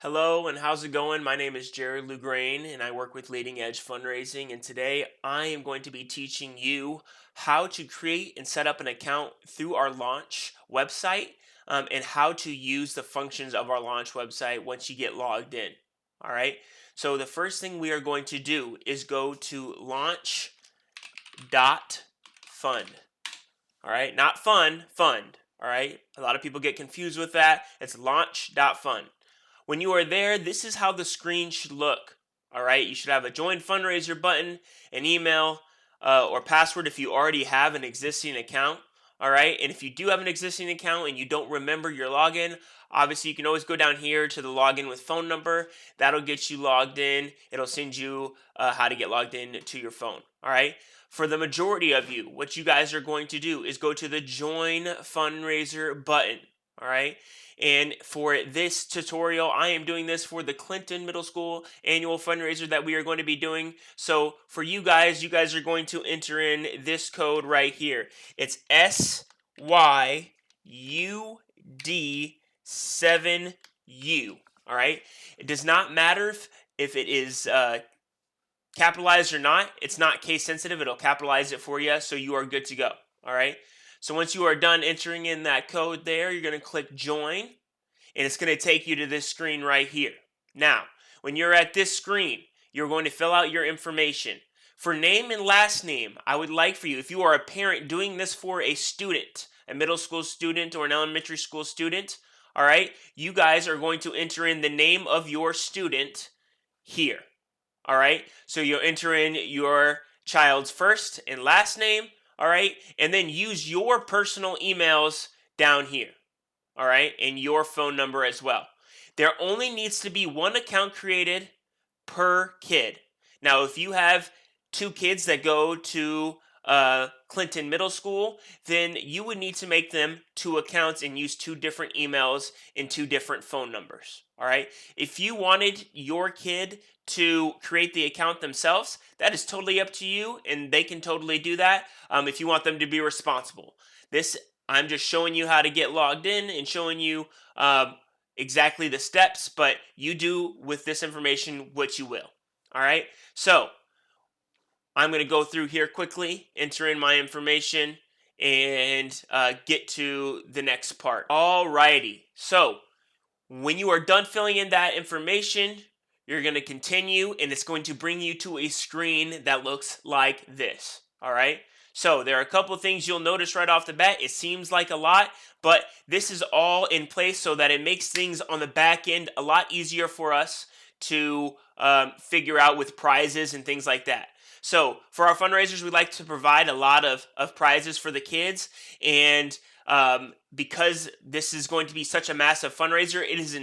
Hello, and how's it going? My name is Jared LuGrain, and I work with Leading Edge Fundraising. And today I am going to be teaching you how to create and set up an account through our launch website, and how to use the functions of our launch website once you get logged in. All right. So the first thing we are going to do is go to launch.fund. All right. Not fun, fund. All right. A lot of people get confused with that. It's launch.fund. When you are there, this is how the screen should look. All right, you should have a join fundraiser button, an email, or password if you already have an existing account. All right, and if you do have an existing account and you don't remember your login, obviously you can always go down here to the login with phone number. That'll get you logged in. It'll send you how to get logged in to your phone. All right. For the majority of you, what you guys are going to do is go to the join fundraiser button. All right. And for this tutorial, I am doing this for the Clinton Middle School annual fundraiser that we are going to be doing. So for you guys are going to enter in this code right here. It's SYUD7U. All right. It does not matter if it is capitalized or not. It's not case sensitive. It'll capitalize it for you, so you are good to go. All right. So once you are done entering in that code there, you're going to click join, and it's going to take you to this screen right here. Now, when you're at this screen, you're going to fill out your information. For name and last name, I would like for you, if you are a parent doing this for a student, a middle school student or an elementary school student, all right, you guys are going to enter in the name of your student here. All right, so you'll enter in your child's first and last name, all right, and then use your personal emails down here, all right, and your phone number as well. There only needs to be one account created per kid. Now, if you have two kids that go to Clinton Middle School, then you would need to make them two accounts and use two different emails and two different phone numbers. All right. If you wanted your kid to create the account themselves, that is totally up to you, and they can totally do that if you want them to be responsible. This I'm just showing you how to get logged in and showing you exactly the steps, but you do with this information what you will. All right. So I'm going to go through here quickly, enter in my information, and get to the next part. All righty. So when you are done filling in that information, you're going to continue, and it's going to bring you to a screen that looks like this. All right. So there are a couple of things you'll notice right off the bat. It seems like a lot, but this is all in place so that it makes things on the back end a lot easier for us to figure out with prizes and things like that. So for our fundraisers, we like to provide a lot of prizes for the kids. And because this is going to be such a massive fundraiser, it is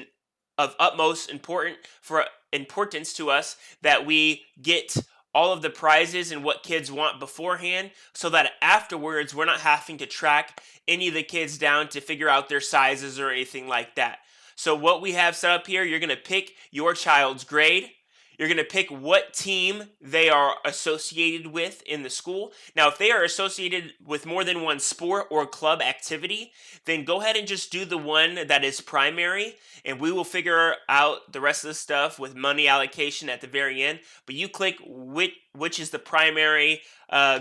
of utmost importance to us that we get all of the prizes and what kids want beforehand, so that afterwards we're not having to track any of the kids down to figure out their sizes or anything like that. So what we have set up here, you're going to pick your child's grade. You're going to pick what team they are associated with in the school. Now, if they are associated with more than one sport or club activity, then go ahead and just do the one that is primary, and we will figure out the rest of the stuff with money allocation at the very end. But you click which is the primary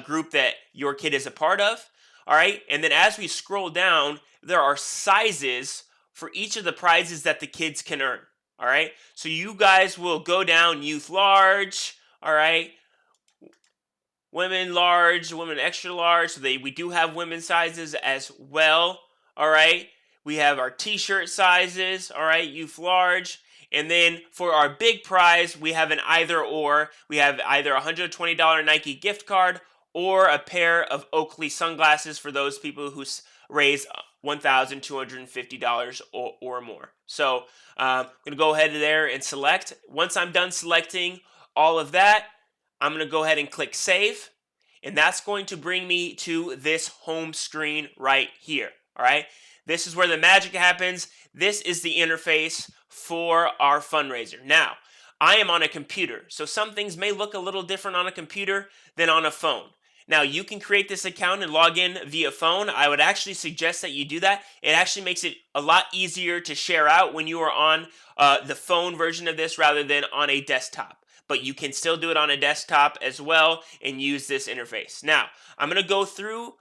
group that your kid is a part of. All right. And then as we scroll down, there are sizes for each of the prizes that the kids can earn. All right. So you guys will go down youth large. All right. Women large, women extra large. So we do have women's sizes as well. All right. We have our t-shirt sizes. All right. Youth large. And then for our big prize, we have an either or. We have either a $120 Nike gift card or a pair of Oakley sunglasses for those people who raise $1,250 or more. So I'm going to go ahead there and select. Once I'm done selecting all of that, I'm going to go ahead and click save. And that's going to bring me to this home screen right here. All right. This is where the magic happens. This is the interface for our fundraiser. Now, I am on a computer, so some things may look a little different on a computer than on a phone. Now, you can create this account and log in via phone. I would actually suggest that you do that. It actually makes it a lot easier to share out when you are on the phone version of this rather than on a desktop. But you can still do it on a desktop as well and use this interface. Now, I'm going to go through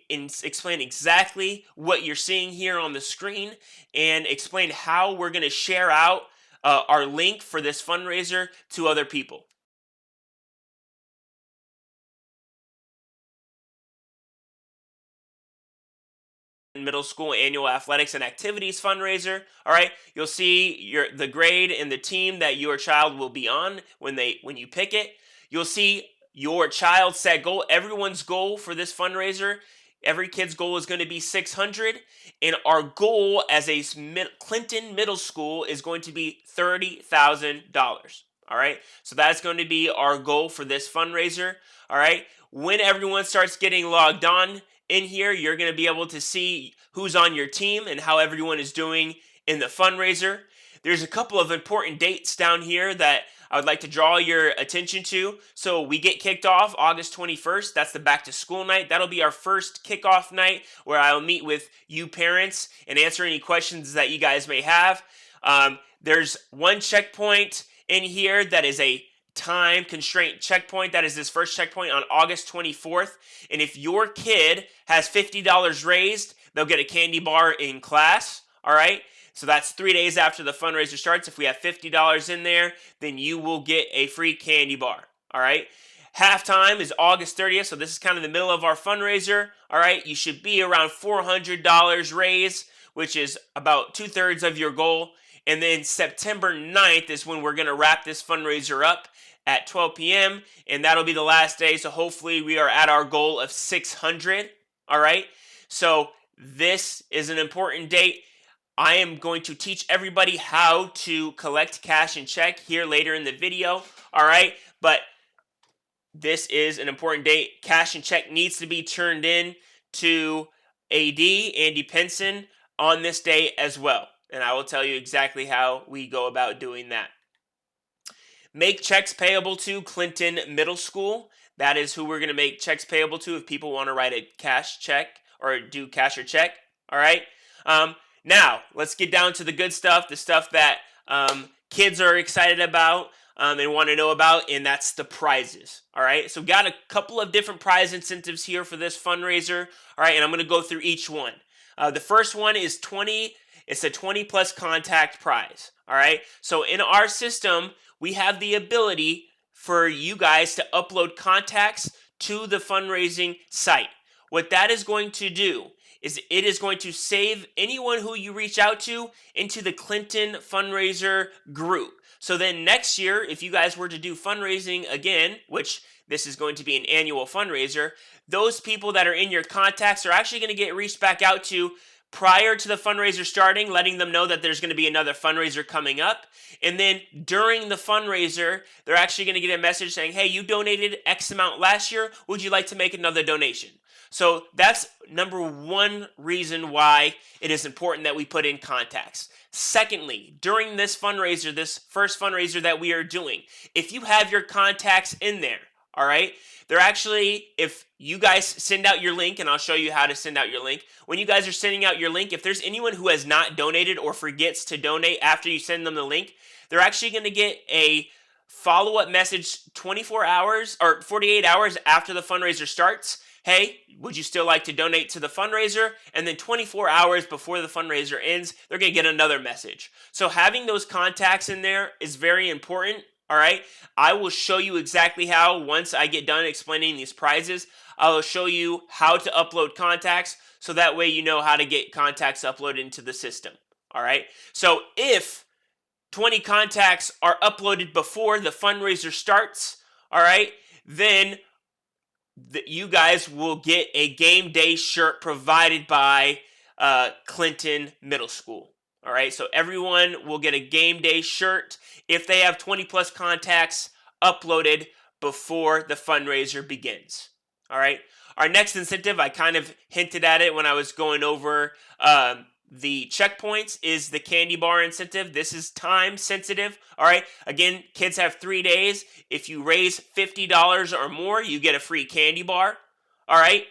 and explain exactly what you're seeing here on the screen and explain how we're going to share out our link for this fundraiser to other people. Middle school annual athletics and activities fundraiser. All right, you'll see the grade and the team that your child will be on when you pick it. You'll see your child set goal. Everyone's goal for this fundraiser, every kid's goal is going to be 600, and our goal as a Clinton Middle School is going to be $30,000. All right, so that's going to be our goal for this fundraiser. All right, when everyone starts getting logged on in here, you're going to be able to see who's on your team and how everyone is doing in the fundraiser. There's a couple of important dates down here that I would like to draw your attention to. So we get kicked off August 21st. That's the back to school night. That'll be our first kickoff night where I'll meet with you parents and answer any questions that you guys may have. There's one checkpoint in here that is a time constraint checkpoint. That is this first checkpoint on August 24th. And if your kid has $50 raised, they'll get a candy bar in class. All right. So that's 3 days after the fundraiser starts. If we have $50 in there, then you will get a free candy bar. All right. Halftime is August 30th. So this is kind of the middle of our fundraiser. All right. You should be around $400 raised, which is about 2/3 of your goal. And then September 9th is when we're going to wrap this fundraiser up at 12 p.m. And that'll be the last day. So hopefully we are at our goal of 600. All right. So this is an important date. I am going to teach everybody how to collect cash and check here later in the video. All right. But this is an important date. Cash and check needs to be turned in to AD, Andy Penson, on this day as well. And I will tell you exactly how we go about doing that. Make checks payable to Clinton Middle School. That is who we're going to make checks payable to if people want to write a cash check or do cash or check. All right. Now, let's get down to the good stuff, the stuff that kids are excited about and want to know about, and that's the prizes. All right. So we've got a couple of different prize incentives here for this fundraiser. All right. And I'm going to go through each one. The first one is 20. It's a 20 plus contact prize. All right. So in our system, we have the ability for you guys to upload contacts to the fundraising site. What that is going to do is it is going to save anyone who you reach out to into the Clinton fundraiser group. So then next year, if you guys were to do fundraising again, which this is going to be an annual fundraiser, those people that are in your contacts are actually going to get reached back out to prior to the fundraiser starting, letting them know that there's going to be another fundraiser coming up. And then during the fundraiser, they're actually going to get a message saying, hey, you donated X amount last year. Would you like to make another donation? So that's number one reason why it is important that we put in contacts. Secondly, during this fundraiser, this first fundraiser that we are doing, if you have your contacts in there, all right, they're actually, if you guys send out your link, and I'll show you how to send out your link. When you guys are sending out your link, if there's anyone who has not donated or forgets to donate after you send them the link, they're actually going to get a follow-up message 24 hours or 48 hours after the fundraiser starts. Hey, would you still like to donate to the fundraiser? And then 24 hours before the fundraiser ends, they're going to get another message. So having those contacts in there is very important. All right. I will show you exactly how, once I get done explaining these prizes, I will show you how to upload contacts. So that way you know how to get contacts uploaded into the system. All right. So if 20 contacts are uploaded before the fundraiser starts, all right, then you guys will get a game day shirt provided by Clinton Middle School. All right, so everyone will get a game day shirt if they have 20 plus contacts uploaded before the fundraiser begins. All right, our next incentive, I kind of hinted at it when I was going over the checkpoints, is the candy bar incentive. This is time sensitive. All right, again, kids have 3 days. If you raise $50 or more, you get a free candy bar. All right.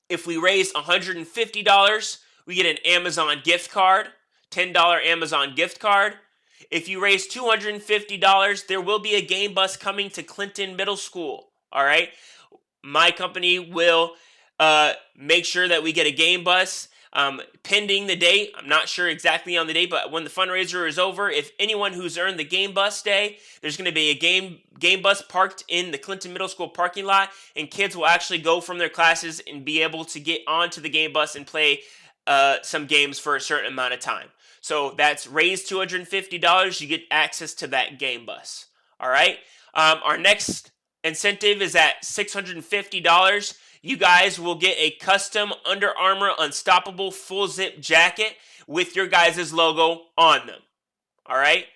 If we raise $150, we get an Amazon gift card, $10 Amazon gift card. If you raise $250, there will be a game bus coming to Clinton Middle School. All right. My company will make sure that we get a game bus pending the date. I'm not sure exactly on the date, but when the fundraiser is over, if anyone who's earned the game bus day, there's going to be a game bus parked in the Clinton Middle School parking lot, and kids will actually go from their classes and be able to get onto the game bus and play some games for a certain amount of time. So that's raised $250. You get access to that game bus. All right. Our next incentive is at $650. You guys will get a custom Under Armour Unstoppable full zip jacket with your guys' logo on them. All right.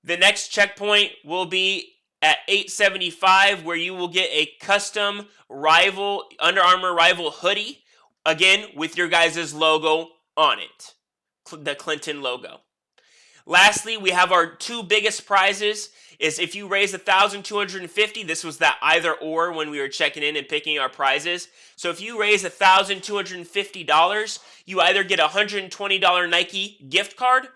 The next checkpoint will be at $875, where you will get a custom Under Armour Rival hoodie, again with your guys' logo on it, the Clinton logo. Lastly, we have our two biggest prizes. Is if you raise $1,250, this was that either or when we were checking in and picking our prizes. So if you raise $1,250, you either get a $120 Nike gift card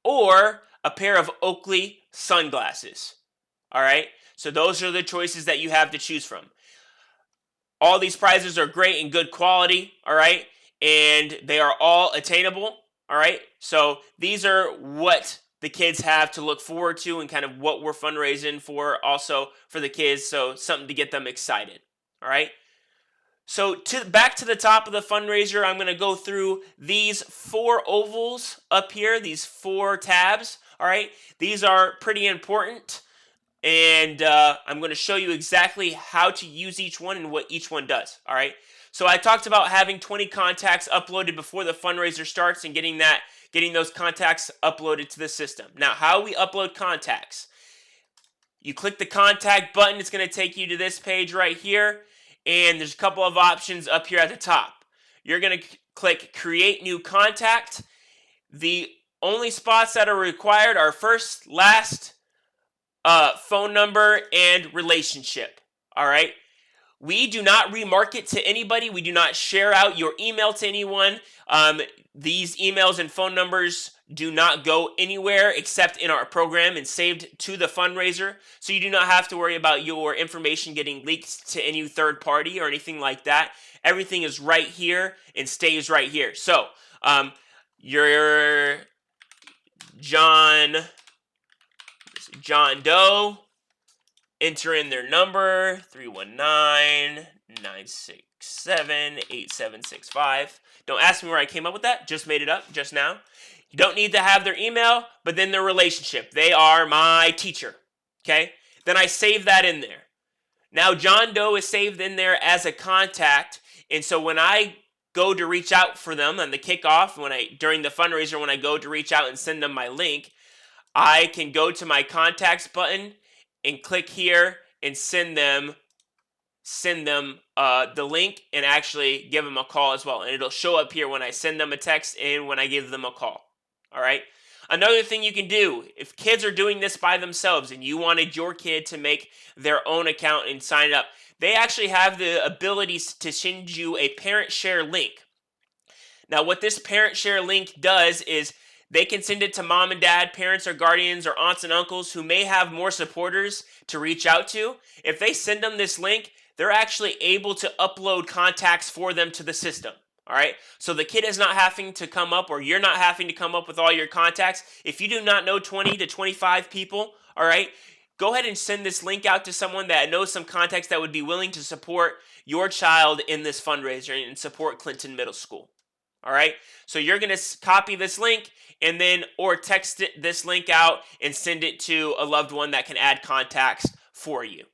or a pair of Oakley sunglasses. All right. So those are the choices that you have to choose from. All these prizes are great and good quality. All right. And they are all attainable. All right. So these are what the kids have to look forward to and kind of what we're fundraising for also for the kids. So something to get them excited. All right. So back to the top of the fundraiser, I'm going to go through these 4 ovals up here, these 4 tabs. All right. These are pretty important. And I'm going to show you exactly how to use each one and what each one does. All right. So I talked about having 20 contacts uploaded before the fundraiser starts and getting those contacts uploaded to the system. Now, how we upload contacts? You click the contact button. It's going to take you to this page right here. And there's a couple of options up here at the top. You're going to click create new contact. The only spots that are required are first, last, phone number, and relationship. All right. We do not remarket to anybody. We do not share out your email to anyone. These emails and phone numbers do not go anywhere except in our program and saved to the fundraiser. So you do not have to worry about your information getting leaked to any third party or anything like that. Everything is right here and stays right here. So your John Doe, enter in their number, 319-967-8765. Don't ask me where I came up with that. Just made it up just now. You don't need to have their email, but then their relationship. They are my teacher. Okay? Then I save that in there. Now John Doe is saved in there as a contact. And so when I go to reach out for them on the kickoff, during the fundraiser, when I go to reach out and send them my link, I can go to my contacts button and click here and send them the link and actually give them a call as well. And it'll show up here when I send them a text and when I give them a call. All right. Another thing you can do, if kids are doing this by themselves and you wanted your kid to make their own account and sign up, they actually have the ability to send you a parent share link. Now, what this parent share link does is they can send it to mom and dad, parents or guardians or aunts and uncles who may have more supporters to reach out to. If they send them this link, they're actually able to upload contacts for them to the system. All right. So the kid is not having to come up, or you're not having to come up with all your contacts. If you do not know 20 to 25 people, all right, go ahead and send this link out to someone that knows some contacts that would be willing to support your child in this fundraiser and support Clinton Middle School. All right. So you're going to copy this link and then or text this link out and send it to a loved one that can add contacts for you.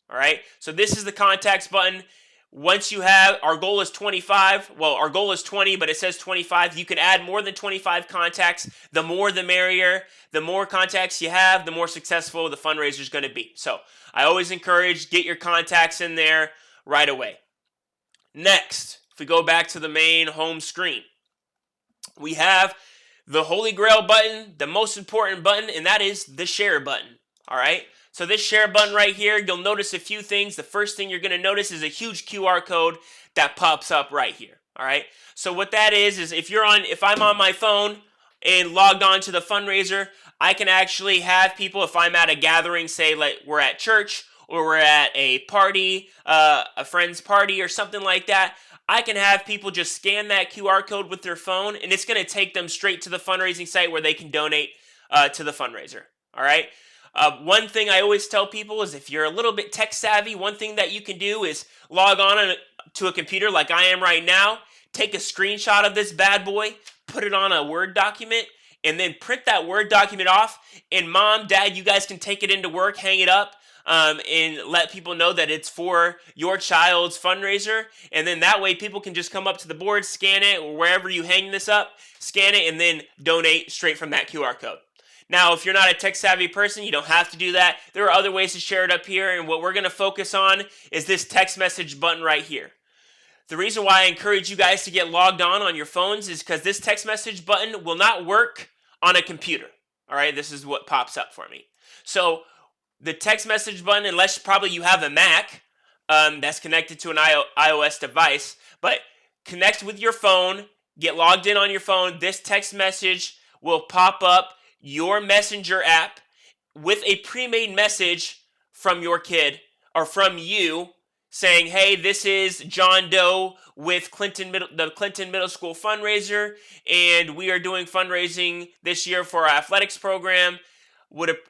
All right. So this is the contacts button. Once you have, our goal is 25. Well, our goal is 20, but it says 25. You can add more than 25 contacts. The more, the merrier. The more contacts you have, the more successful the fundraiser is going to be. So I always encourage, get your contacts in there right away. Next, if we go back to the main home screen, we have the Holy Grail button, the most important button, and that is the share button. All right. So this share button right here, you'll notice a few things. The first thing you're going to notice is a huge QR code that pops up right here. All right. So what that is if I'm on my phone and logged on to the fundraiser, I can actually have people, if I'm at a gathering, say like we're at church or we're at a party, a friend's party or something like that, I can have people just scan that QR code with their phone, and it's going to take them straight to the fundraising site where they can donate to the fundraiser. All right. One thing I always tell people is if you're a little bit tech savvy, one thing that you can do is log on to a computer like I am right now, take a screenshot of this bad boy, put it on a Word document, and then print that Word document off. And mom, dad, you guys can take it into work, hang it up, and let people know that it's for your child's fundraiser. And then that way people can just come up to the board, scan it, or wherever you hang this up, scan it, and then donate straight from that QR code. Now, if you're not a tech-savvy person, you don't have to do that. There are other ways to share it up here, and what we're going to focus on is this text message button right here. The reason why I encourage you guys to get logged on your phones is because this text message button will not work on a computer. All right, this is what pops up for me. So the text message button, unless probably you have a Mac that's connected to an iOS device, but connect with your phone, get logged in on your phone. This text message will pop up your messenger app with a pre-made message from your kid or from you saying, hey, this is John Doe with the Clinton Middle School fundraiser, and we are doing fundraising this year for our athletics program.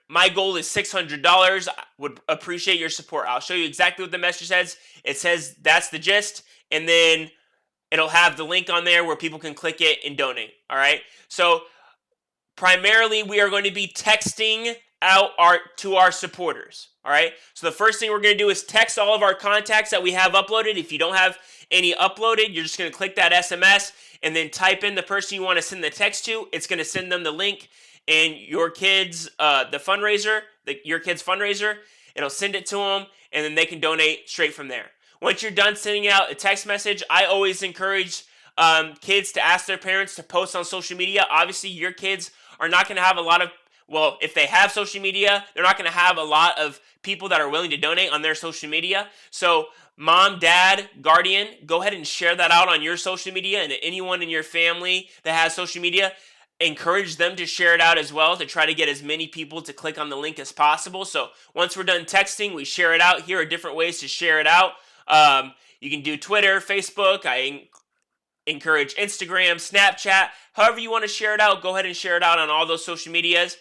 My goal is $600. I would appreciate your support. I'll show you exactly what the message says. It says that's the gist, and then it'll have the link on there where people can click it and donate. All right. So primarily, we are going to be texting out to our supporters. All right. So the first thing we're going to do is text all of our contacts that we have uploaded. If you don't have any uploaded, you're just going to click that SMS and then type in the person you want to send the text to. It's going to send them the link and your kids, your kid's fundraiser. It'll send it to them, and then they can donate straight from there. Once you're done sending out a text message, I always encourage kids to ask their parents to post on social media. Obviously, your kids are not going to have if they have social media, they're not going to have a lot of people that are willing to donate on their social media. So mom, dad, guardian, go ahead and share that out on your social media, and anyone in your family that has social media, encourage them to share it out as well to try to get as many people to click on the link as possible. So once we're done texting, we share it out. Here are different ways to share it out. You can do Twitter, Facebook. I encourage Instagram, Snapchat, however you want to share it out, go ahead and share it out on all those social medias.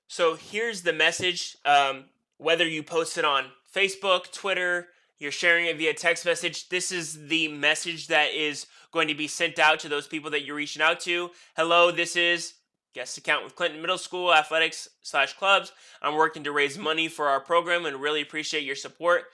So here's the message. Whether you post it on Facebook, Twitter, you're sharing it via text message, this is the message that is going to be sent out to those people that you're reaching out to. Hello, this is guest account with Clinton Middle School Athletics/Clubs. I'm working to raise money for our program and really appreciate your support.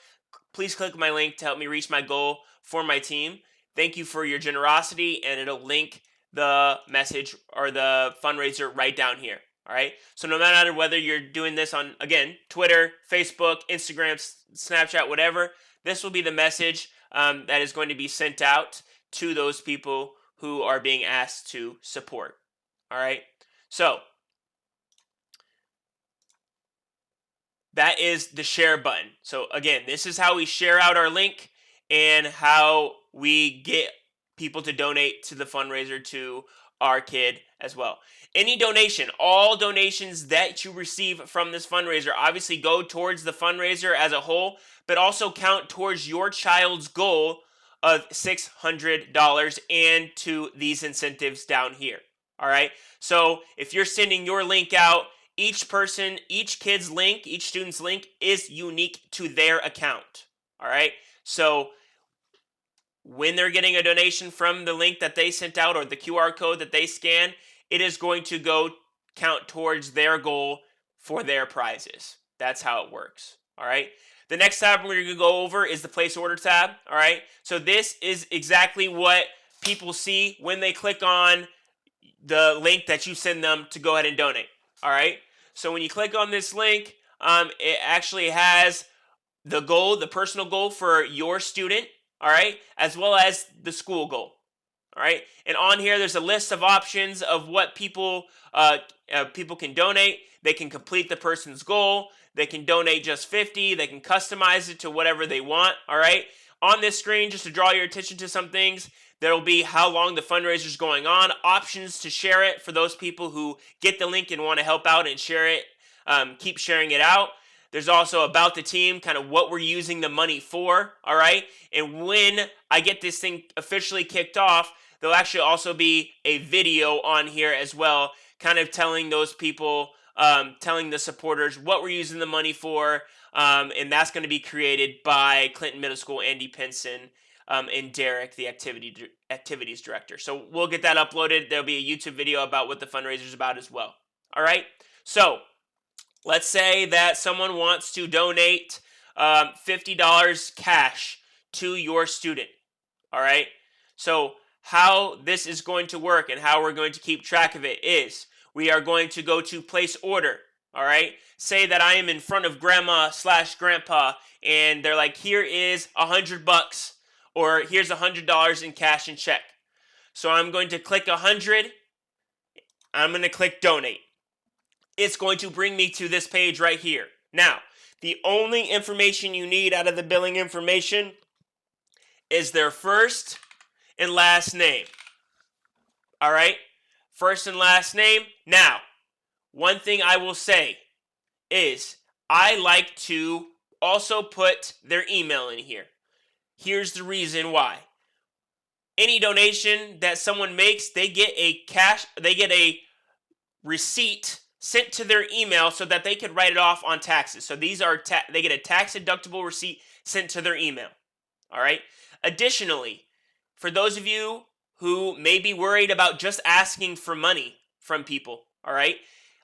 Please click my link to help me reach my goal for my team. Thank you for your generosity, and it'll link the message or the fundraiser right down here. All right. So no matter whether you're doing this on, again, Twitter, Facebook, Instagram, Snapchat, whatever, this will be the message that is going to be sent out to those people who are being asked to support. All right. So that is the share button. So again, this is how we share out our link and how we get people to donate to the fundraiser to our kid as well. Any donation, all donations that you receive from this fundraiser obviously go towards the fundraiser as a whole, but also count towards your child's goal of $600 and to these incentives down here. All right. So if you're sending your link out, each kid's link, each student's link is unique to their account. All right. So when they're getting a donation from the link that they sent out or the QR code that they scan, it is going to go count towards their goal for their prizes. That's how it works. All right. The next tab we're going to go over is the place order tab. All right. So this is exactly what people see when they click on the link that you send them to go ahead and donate. All right. So when you click on this link, it actually has the goal, the personal goal for your student. All right, as well as the school goal. All right, and on here there's a list of options of what people people can donate. They can complete the person's goal. They can donate just 50. They can customize it to whatever they want. All right, on this screen, just to draw your attention to some things, there will be how long the fundraiser is going on, options to share it for those people who get the link and want to help out and share it, keep sharing it out. There's also about the team, kind of what we're using the money for, all right? And when I get this thing officially kicked off, there'll actually also be a video on here as well, kind of telling those people, telling the supporters what we're using the money for, and that's going to be created by Clinton Middle School, Andy Pinson, and Derek, the activities director. So we'll get that uploaded. There'll be a YouTube video about what the fundraiser is about as well. All right, so let's say that someone wants to donate $50 cash to your student. All right. So how this is going to work and how we're going to keep track of it is we are going to go to place order. All right. Say that I am in front of grandma/grandpa and they're like, here is $100 or here's $100 in cash and check. So I'm going to click 100. I'm going to click donate. It's going to bring me to this page right here. Now, the only information you need out of the billing information is their first and last name. All right? First and last name. Now, one thing I will say is I like to also put their email in here. Here's the reason why. Any donation that someone makes, they get a receipt sent to their email so that they could write it off on taxes. So these are they get a tax deductible receipt sent to their email. All right. Additionally, for those of you who may be worried about just asking for money from people, all right,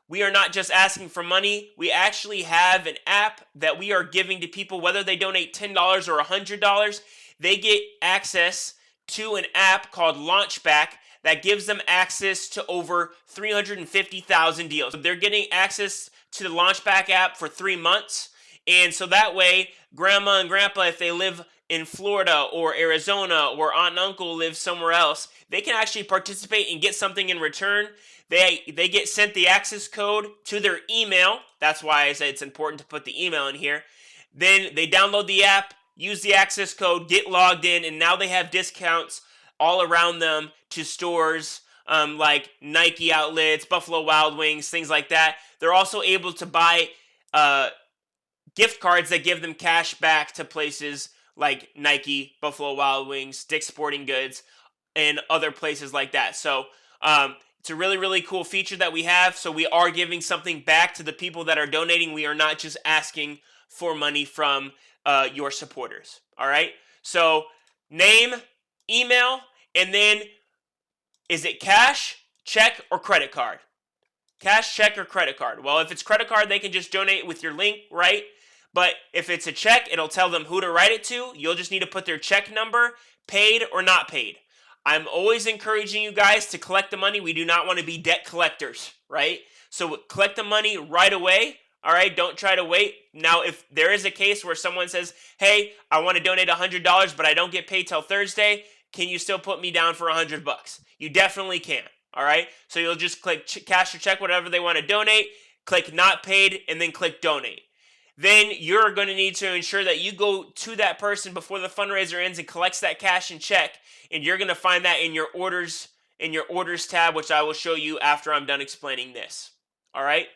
we are not just asking for money. We actually have an app that we are giving to people, whether they donate $10 or $100, they get access to an app called Launchback that gives them access to over 350,000 deals. They're getting access to the Launchback app for 3 months. And so that way, grandma and grandpa, if they live in Florida or Arizona or aunt and uncle live somewhere else, they can actually participate and get something in return. They get sent the access code to their email. That's why I say it's important to put the email in here. Then they download the app, use the access code, get logged in, and now they have discounts all around them to stores like Nike outlets, Buffalo Wild Wings, things like that. They're also able to buy gift cards that give them cash back to places like Nike, Buffalo Wild Wings, Dick's Sporting Goods, and other places like that. So it's a really, really cool feature that we have. So we are giving something back to the people that are donating. We are not just asking for money from your supporters. All right. So name, email, and then is it cash, check, or credit card? Cash, check, or credit card? Well, if it's credit card, they can just donate with your link, right? But if it's a check, it'll tell them who to write it to. You'll just need to put their check number, paid or not paid. I'm always encouraging you guys to collect the money. We do not want to be debt collectors, right? So collect the money right away. All right, don't try to wait. Now, if there is a case where someone says, hey, I want to donate $100, but I don't get paid till Thursday, can you still put me down for $100? You definitely can. All right, so you'll just click cash or check, whatever they want to donate, click not paid, and then click donate. Then you're going to need to ensure that you go to that person before the fundraiser ends and collects that cash and check, and you're going to find that in your orders tab, which I will show you after I'm done explaining this. All right.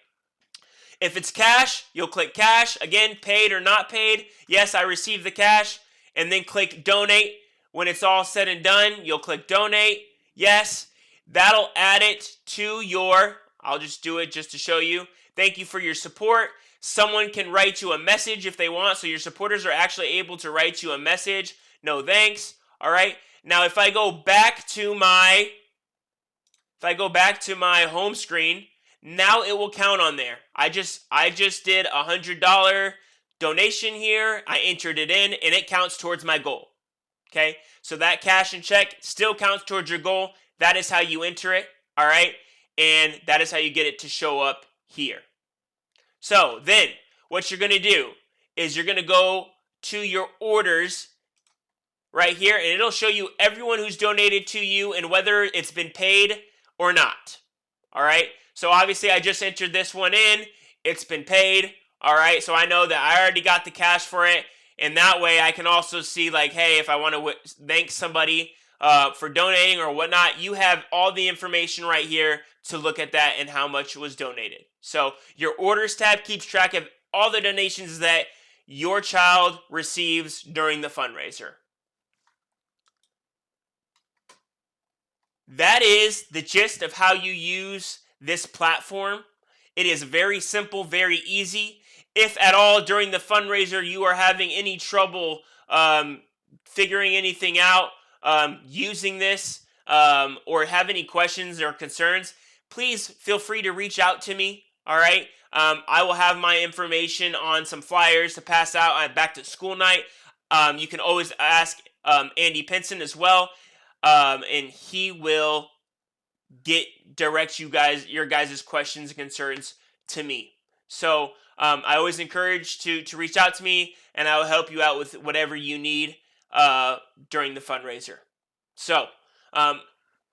If it's cash, you'll click cash. Again, paid or not paid. Yes, I received the cash. And then click donate. When it's all said and done, you'll click donate. Yes, that'll add it to your, I'll just do it just to show you. Thank you for your support. Someone can write you a message if they want. So your supporters are actually able to write you a message. No thanks. All right. Now, if I go back to my home screen, now it will count on there. I just did $100 donation here. I entered it in and it counts towards my goal. Okay, so that cash and check still counts towards your goal. That is how you enter it. All right, and that is how you get it to show up here. So then what you're going to do is you're going to go to your orders right here, and it'll show you everyone who's donated to you and whether it's been paid or not. All right. So obviously I just entered this one in. It's been paid. All right. So I know that I already got the cash for it. And that way I can also see like, hey, if I want to thank somebody for donating or whatnot, you have all the information right here to look at that and how much was donated. So your orders tab keeps track of all the donations that your child receives during the fundraiser. That is the gist of how you use this platform. It is very simple, very easy. If at all during the fundraiser you are having any trouble figuring anything out using this or have any questions or concerns, please feel free to reach out to me. All right. I will have my information on some flyers to pass out at back to school night. You can always ask Andy Pinson as well, and he will direct your guys' questions and concerns to me. So I always encourage to reach out to me, and I will help you out with whatever you need during the fundraiser. So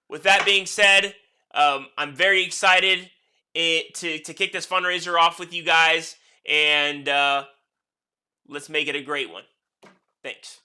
with that being said, I'm very excited to kick this fundraiser off with you guys, and let's make it a great one. Thanks.